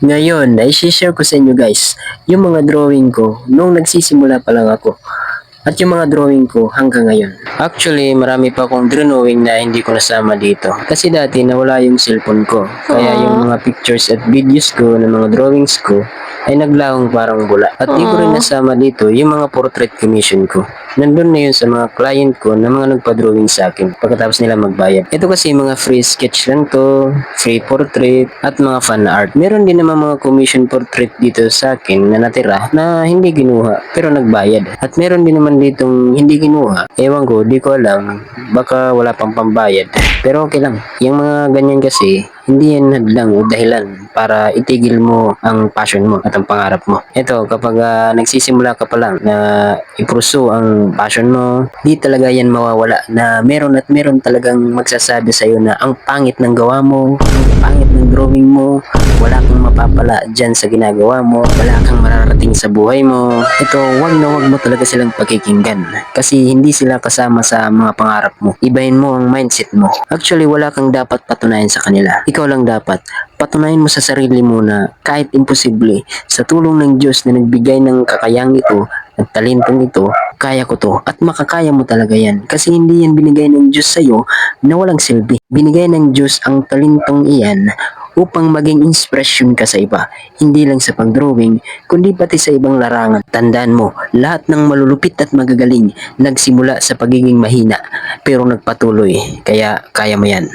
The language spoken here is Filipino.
Ngayon, i-share ko sa inyo guys, yung mga drawing ko nung nagsisimula pa lang ako. At yung mga drawing ko hanggang ngayon. Actually, marami pa akong drawing na hindi ko nasama dito. Kasi dati nawala yung cellphone ko. Kaya yung mga pictures at videos ko ng mga drawings ko ay naglahong parang bula. At di ko rin nasama dito yung mga portrait commission ko. Nandun na yun sa mga client ko na mga nagpa-drawing sa akin pagkatapos nila magbayad. Ito kasi mga free sketch lang to, free portrait, at mga fan art. Meron din naman mga commission portrait dito sa akin na natira na hindi ginuha pero nagbayad. At meron din naman ditong hindi ginuha. Ewan ko, di ko alam. Baka wala pang pambayad. Pero okay lang. Yung mga ganyan kasi, hindi yan hadlang o dahilan para itigil mo ang passion mo at ang pangarap mo. Ito, kapag nagsisimula ka pa lang na i-pursue ang passion mo, di talaga yan mawawala na meron at meron talagang magsasabi sa iyo na ang pangit ng gawa mo, ang pangit ng drawing mo, wala kang mapapala dyan sa ginagawa mo, wala kang mararating sa buhay mo. Ito, wag na wag mo talaga silang pakikinggan kasi hindi sila kasama sa mga pangarap mo. Ibahin mo ang mindset mo. Actually, wala kang dapat patunayan sa kanila. Ikaw lang dapat patunayan mo sa sarili mo na kahit imposible, sa tulong ng Diyos na nagbigay ng kakayang ito at talentong ito, kaya ko to at makakaya mo talaga yan kasi hindi yan binigay ng Diyos sa'yo na walang silbi. Binigay ng Diyos ang talentong iyan upang maging inspirasyon ka sa iba, hindi lang sa pagdrawing, kundi pati sa ibang larangan. Tandaan mo, lahat ng malulupit at magagaling nagsimula sa pagiging mahina pero nagpatuloy, kaya kaya mo yan.